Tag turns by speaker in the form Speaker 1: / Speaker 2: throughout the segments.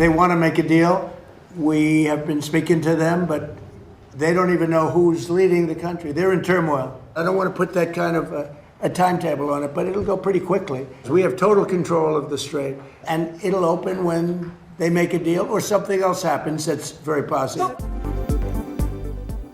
Speaker 1: They want to make a deal. We have been speaking to them, but they don't even know who's leading the country. They're in turmoil. I don't want to put that kind of a timetable on it, but it'll go pretty quickly. We have total control of the strait, and it'll open when they make a deal or something else happens that's very positive.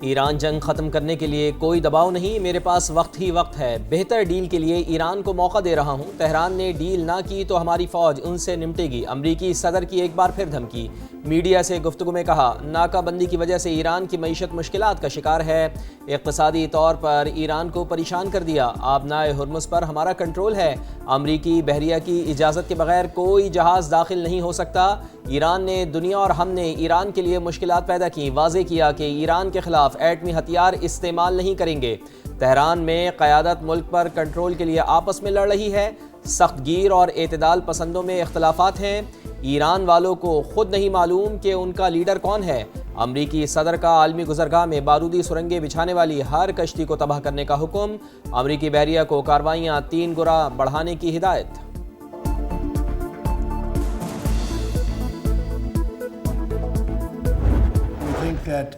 Speaker 2: Iran جنگ ختم کرنے کے لیے کوئی دباؤ نہیں، میرے پاس وقت ہی وقت ہے، بہتر ڈیل کے لیے ایران کو موقع دے رہا ہوں، تہران نے ڈیل نہ کی تو ہماری فوج ان سے نمٹے گی، امریکی صدر کی ایک بار پھر دھمکی، میڈیا سے گفتگو میں کہا ناکہ بندی کی وجہ سے ایران کی معیشت مشکلات کا شکار ہے، اقتصادی طور پر ایران کو پریشان کر دیا، آبنائے ہرمز پر ہمارا کنٹرول ہے، امریکی بحریہ کی اجازت کے بغیر کوئی جہاز داخل نہیں ہو سکتا، ایران نے دنیا اور ہم نے ایران کے لیے مشکلات پیدا کی، واضح کیا کہ ایران کے خلاف ایٹمی ہتھیار استعمال نہیں کریں گے، تہران میں قیادت ملک پر کنٹرول کے لیے آپس میں لڑ رہی ہے، سخت گیر اور اعتدال پسندوں میں اختلافات ہیں، ایران والوں کو خود نہیں معلوم کہ ان کا لیڈر کون ہے، امریکی صدر کا عالمی گزرگاہ میں بارودی سرنگیں بچھانے والی ہر کشتی کو تباہ کرنے کا حکم، امریکی بحریہ کو کارروائیاں 3 گنا بڑھانے کی ہدایت۔
Speaker 1: That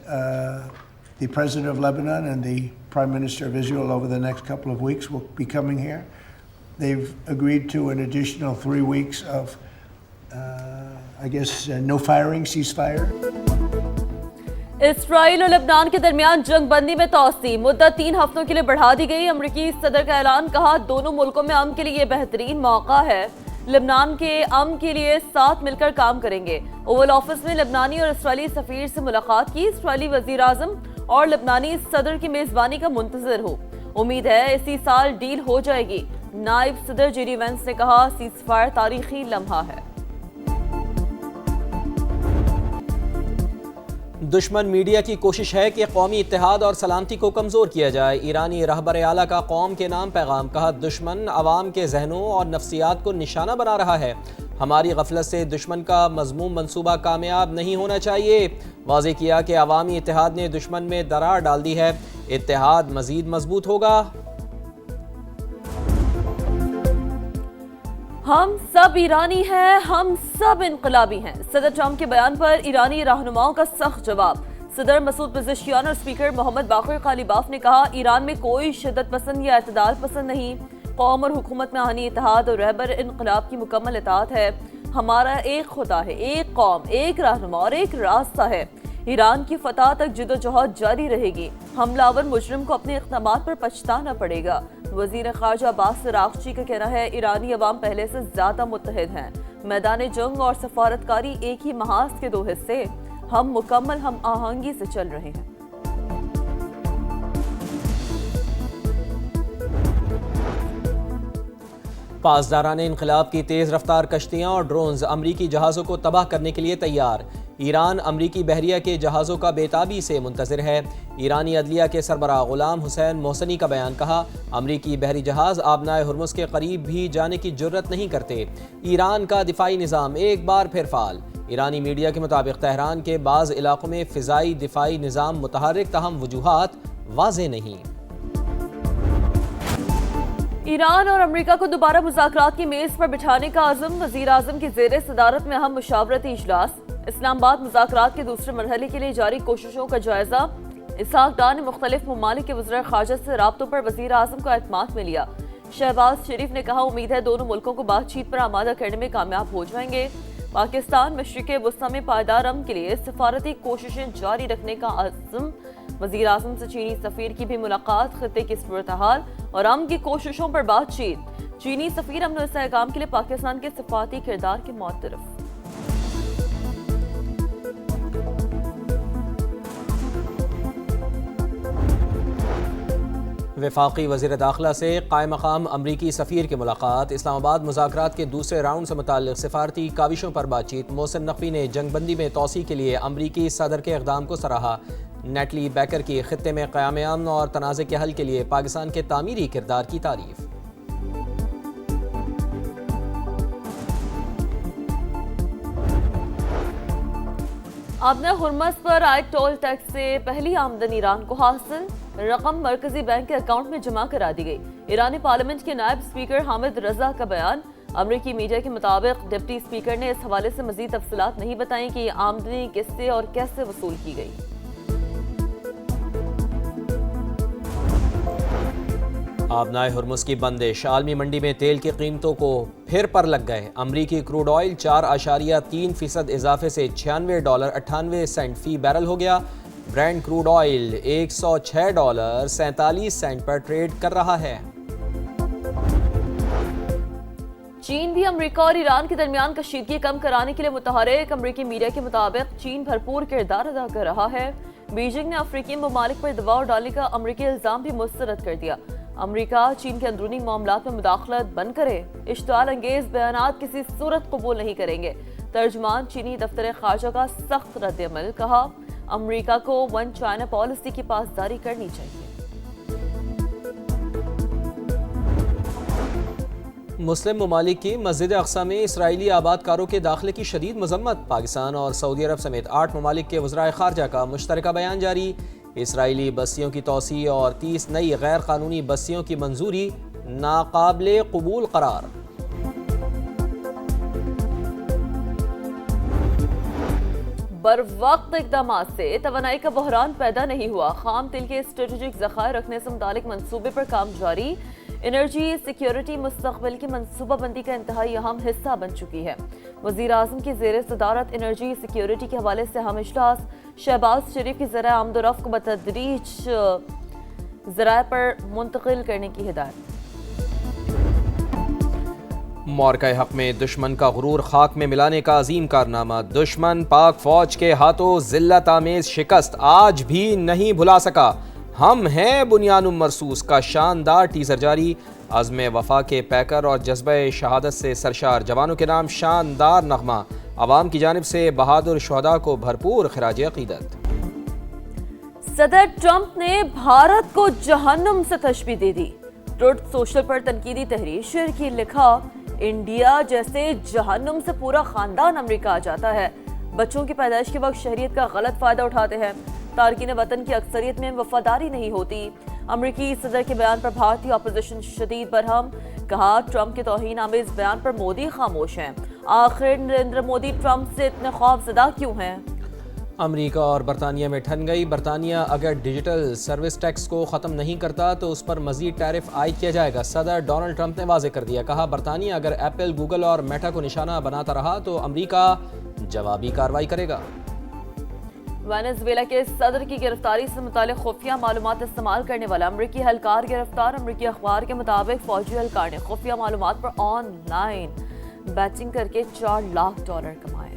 Speaker 1: the President of Lebanon and the Prime Minister of Israel over the next couple of weeks will be coming here. They've agreed to an additional 3 weeks of, no firing, ceasefire.
Speaker 3: اسرائیل اور لبنان کے درمیان جنگ بندی میں توسیع، مدت 3 ہفتوں کے لیے بڑھا دی گئی، امریکی صدر کا اعلان، کہا دونوں ملکوں میں امن کے لیے یہ بہترین موقع ہے، لبنان کے امن کے لیے ساتھ مل کر کام کریں گے، اوول آفس میں لبنانی اور اسرائیلی سفیر سے ملاقات کی، اسرائیلی وزیر اعظم اور لبنانی صدر کی میزبانی کا منتظر ہو، امید ہے اسی سال ڈیل ہو جائے گی، نائب صدر جے ڈی وینس نے کہا سیز فائر تاریخی لمحہ ہے۔
Speaker 2: دشمن میڈیا کی کوشش ہے کہ قومی اتحاد اور سلامتی کو کمزور کیا جائے، ایرانی رہبر اعلیٰ کا قوم کے نام پیغام، کہا دشمن عوام کے ذہنوں اور نفسیات کو نشانہ بنا رہا ہے، ہماری غفلت سے دشمن کا مذموم منصوبہ کامیاب نہیں ہونا چاہیے، واضح کیا کہ عوامی اتحاد نے دشمن میں درار ڈال دی ہے، اتحاد مزید مضبوط ہوگا۔
Speaker 3: ہم سب ایرانی ہیں، ہم سب انقلابی ہیں، صدر ٹرمپ کے بیان پر ایرانی رہنماؤں کا سخت جواب، صدر مسعود پزشکیان اور اسپیکر محمد باقر قالیباف نے کہا ایران میں کوئی شدت پسند یا اعتدال پسند نہیں، قوم اور حکومت میں آہنی اتحاد اور رہبر انقلاب کی مکمل اطاعت ہے، ہمارا ایک خدا ہے، ایک قوم، ایک رہنما اور ایک راستہ ہے، ایران کی فتح تک جدوجہد جاری رہے گی، حملہ آور مجرم کو اپنے اقدامات پر پچھتانا پڑے گا، وزیر خارجہ عباس عراقچی کا کہنا ہے ایرانی عوام پہلے سے زیادہ متحد ہیں، میدان جنگ اور سفارتکاری ایک ہی محاذ کے 2 حصے، ہم مکمل ہم آہنگی سے چل رہے ہیں۔
Speaker 2: پاسداران انقلاب کی تیز رفتار کشتیاں اور ڈرونز امریکی جہازوں کو تباہ کرنے کے لیے تیار، ایران امریکی بحریہ کے جہازوں کا بے تابی سے منتظر ہے، ایرانی عدلیہ کے سربراہ غلام حسین محسنی کا بیان، کہا امریکی بحری جہاز آبنائے ہرمز کے قریب بھی جانے کی جرت نہیں کرتے، ایران کا دفاعی نظام ایک بار پھر فعال، ایرانی میڈیا کے مطابق تہران کے بعض علاقوں میں فضائی دفاعی نظام متحرک، تاہم وجوہات واضح نہیں۔
Speaker 3: ایران اور امریکہ کو دوبارہ مذاکرات کی میز پر بٹھانے کا عزم، وزیر اعظم کی زیر صدارت میں اہم مشاورتی اجلاس، اسلام آباد مذاکرات کے دوسرے مرحلے کے لیے جاری کوششوں کا جائزہ، اسحاق ڈار نے مختلف ممالک کے وزراء خارجہ سے رابطوں پر وزیر اعظم کو اعتماد میں لیا، شہباز شریف نے کہا امید ہے دونوں ملکوں کو بات چیت پر آمادہ کرنے میں کامیاب ہو جائیں گے، پاکستان مشرق وسطی میں پائیدار امن کے لیے سفارتی کوششیں جاری رکھنے کا عزم، وزیر اعظم سے چینی سفیر کی بھی ملاقات، خطے کی صورتحال اور امن کی کوششوں پر بات چیت، چینی سفیر امن و استحکام کے لیے پاکستان کے سفارتی کردار کے معترف۔
Speaker 2: وفاقی وزیر داخلہ سے قائم مقام امریکی سفیر کی ملاقات، اسلام آباد مذاکرات کے دوسرے راؤنڈ سے متعلق سفارتی کاوشوں پر بات چیت، محسن نقوی نے جنگ بندی میں توسیع کے لیے امریکی صدر کے اقدام کو سراہا، نیٹلی بیکر کی خطے میں قیام امن اور تنازع کے حل کے لیے پاکستان کے تعمیری کردار کی تعریف۔
Speaker 3: آبنائے ہرمز پر عائد ٹول ٹیکس سے پہلی آمدنی ایران کو حاصل، رقم مرکزی بینک کے اکاؤنٹ میں جمع کرا دی گئی، ایرانی پارلیمنٹ کے نائب اسپیکر حامد رضا کا بیان، امریکی میڈیا کے مطابق ڈپٹی اسپیکر نے اس حوالے سے مزید تفصیلات نہیں بتائیں کہ یہ آمدنی کس سے اور کیسے وصول کی گئی۔
Speaker 2: آبنائے ہرمز کی بندش، عالمی منڈی میں تیل کی قیمتوں کو پھر پر لگ گئے۔ امریکی کروڈ آئل 4.3% اضافے سے $96.98 فی بیرل ہو گیا۔ برینٹ کروڈ آئل $106.47 پر ٹریڈ کر رہا ہے۔
Speaker 3: چین بھی امریکہ اور ایران کے درمیان کشیدگی کم کرانے کے لیے متحرک۔ امریکی میڈیا کے مطابق چین بھرپور کردار ادا کر رہا ہے۔ بیجنگ نے افریقی ممالک پر دباؤ ڈالنے کا امریکی الزام بھی مسترد کر دیا۔ امریکہ چین کے اندرونی معاملات میں مداخلت بند کرے، اشتعال انگیز بیانات کسی صورت قبول نہیں کریں گے۔ ترجمان چینی دفتر خارجہ کا سخت رد عمل، کہا امریکہ کو ون چائنا پالیسی کی پاسداری کرنی چاہیے۔
Speaker 2: مسلم ممالک کی مسجد اقصی میں اسرائیلی آباد کاروں کے داخلے کی شدید مذمت۔ پاکستان اور سعودی عرب سمیت 8 ممالک کے وزرائے خارجہ کا مشترکہ بیان جاری۔ اسرائیلی بستیوں کی توسیع اور 30 نئی غیر قانونی بستیوں کی منظوری ناقابل قبول قرار۔
Speaker 3: بروقت اقدامات سے توانائی کا بحران پیدا نہیں ہوا، خام تیل کے اسٹریٹجک ذخائر رکھنے سے متعلق منصوبے پر کام جاری۔ انرجی سیکیورٹی مستقبل کی منصوبہ بندی کا انتہائی اہم حصہ بن چکی ہے۔ وزیر اعظم کی زیر صدارت انرجی سیکیورٹی کے حوالے سے اہم اجلاس۔ شہباز شریف کی ذرائع آمد و رفت کو بتدریج ذرائع پر منتقل کرنے کی ہدایت۔
Speaker 2: معرکہ حق میں دشمن کا غرور خاک میں ملانے کا عظیم کارنامہ۔ دشمن پاک فوج کے ہاتھوں ذلت آمیز شکست آج بھی نہیں بھلا سکا۔ ہم ہیں بنیان مرصوص کا شاندار ٹیزر جاری۔ عزم وفا کے پیکر اور جذبہ شہادت سے سرشار جوانوں کے نام شاندار نغمہ۔ عوام کی جانب سے بہادر شہداء کو بھرپور خراج عقیدت۔
Speaker 3: صدر ٹرمپ نے بھارت کو جہنم سے تشبیہ دے دی۔ ٹروتھ سوشل پر تنقیدی تحریر شیئر کی، لکھا انڈیا جیسے جہنم سے پورا خاندان امریکہ آ جاتا ہے۔ بچوں کی پیدائش کے وقت شہریت کا غلط فائدہ اٹھاتے ہیں۔ تارکین وطن کی اکثریت میں وفاداری نہیں ہوتی۔ امریکی صدر کے بیان پر بھارتی اپوزیشن شدید برہم، کہا ٹرمپ کے توہین آمیز بیان پر مودی خاموش ہیں۔ آخر نریندر مودی ٹرمپ سے اتنے خوف زدہ کیوں ہیں؟
Speaker 2: امریکہ اور برطانیہ میں ٹھن گئی۔ برطانیہ اگر ڈیجیٹل سروس ٹیکس کو ختم نہیں کرتا تو اس پر مزید ٹیرف عائد کیا جائے گا۔ صدر ڈونلڈ ٹرمپ نے واضح کر دیا، کہا برطانیہ اگر ایپل، گوگل اور میٹا کو نشانہ بناتا رہا تو امریکہ جوابی کارروائی کرے گا۔
Speaker 3: وینزویلا کے صدر کی گرفتاری سے متعلق خفیہ معلومات استعمال کرنے والا امریکی اہلکار گرفتار۔ امریکی اخبار کے مطابق فوجی اہلکار نے خفیہ معلومات پر آن لائن بیٹنگ کر کے $4 لاکھ کمائے۔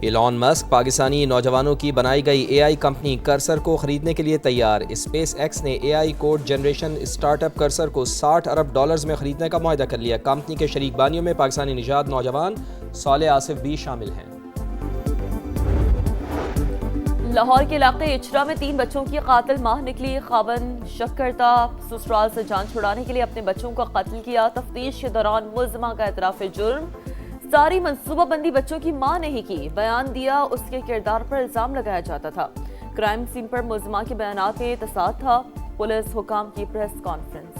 Speaker 2: ایلون مسک پاکستانی نوجوانوں کی بنائی گئی اے آئی کمپنی کرسر کو خریدنے کے لیے تیار۔ اسپیس ایکس نے A I code generation startup Cursor کو $60 ارب میں خریدنے کا معاہدہ کر لیا۔ کمپنی کے شریک بانیوں میں پاکستانی نژاد نوجوان صالح آصف بھی شامل ہیں۔
Speaker 3: لاہور کے علاقے اچرا میں 3 بچوں کی قاتل ماں نکلی۔ خاوند شک کرتا سسرال سے جان چھڑانے کے لیے اپنے بچوں کا قتل کیا۔ تفتیش کے دوران ملزمہ کا اعتراف جرم۔ ساری منصوبہ بندی بچوں کی ماں نے ہی کی، بیان دیا اس کے کردار پر الزام لگایا جاتا تھا۔ کرائم سین پر ملزمہ کے بیانات میں تصاد تھا۔ پولیس حکام کی پریس کانفرنس۔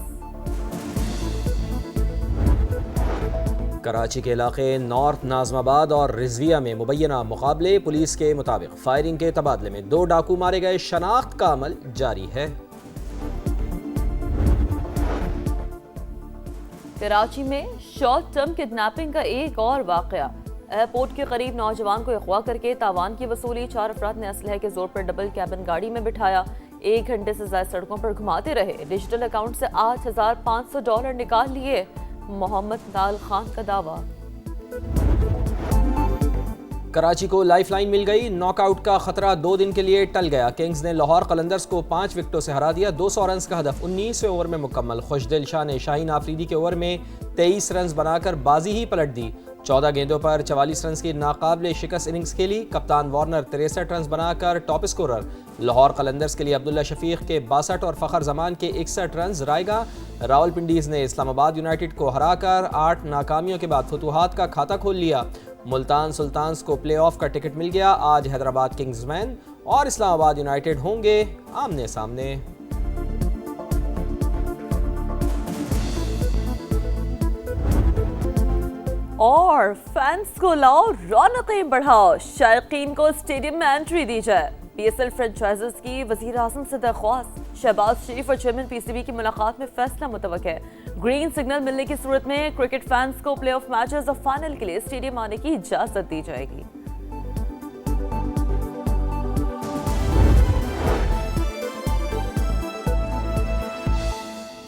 Speaker 2: کراچی کے علاقے نارتھ ناظم آباد اور رضویہ میں مبینہ مقابلے۔ پولیس کے مطابق فائرنگ کے تبادلے میں 2 ڈاکو مارے گئے۔ شناخت کا عمل جاری ہے۔
Speaker 3: کراچی میں شارٹ ٹرم کڈنیپنگ کا ایک اور واقعہ۔ ایئرپورٹ کے قریب نوجوان کو اغوا کر کے تاوان کی وصولی۔ 4 افراد نے اسلحے کے زور پر ڈبل کیبن گاڑی میں بٹھایا، 1 گھنٹے سے زائد سڑکوں پر گھماتے رہے۔ ڈیجیٹل اکاؤنٹ سے $8,500 نکال لیے، محمد نال خان کا دعویٰ۔
Speaker 2: کراچی کو لائف لائن مل گئی، ناک آؤٹ کا خطرہ 2 دن کے لیے ٹل گیا۔ کنگز نے لاہور قلندرز کو 5 وکٹوں سے ہرا دیا۔ 200 رنز کا ہدف 19ویں اوور میں مکمل۔ خوشدل شاہ نے شاہین آفریدی کے اوور میں 23 رنز بنا کر بازی ہی پلٹ دی۔ 14 گیندوں پر 44 رنز کی ناقابل شکست اننگز کھیلی۔ کپتان وارنر 63 رنز بنا کر ٹاپ اسکورر۔ لاہور قلندرز کے لیے عبداللہ شفیق کے 62 اور فخر زمان کے 61 رنز رائے گا۔ راولپنڈیز نے اسلام آباد یونائٹڈ کو ہرا کر 8 ناکامیوں کے بعد فتوحات کا کھاتہ کھول لیا۔ ملتان سلطانز کو پلے آف کا ٹکٹ مل گیا۔ آج حیدرآباد کنگز مین اور اسلام آباد یونائٹڈ ہوں گے آمنے سامنے۔
Speaker 3: اور فینس کو لاؤ رونقیں بڑھاؤ، شائقین کو اسٹیڈیم میں انٹری دی جائے۔ پی ایس ایل فرنچائزز کی وزیر اعظم سے درخواست، شہباز شریف اور چیئرمین پی سی بی کی ملاقات میں فیصلہ متوقع ہے۔ گرین سگنل ملنے کی صورت میں کرکٹ فینس کو پلے آف میچز اور فائنل کے لیے اسٹیڈیم آنے کی اجازت دی جائے گی۔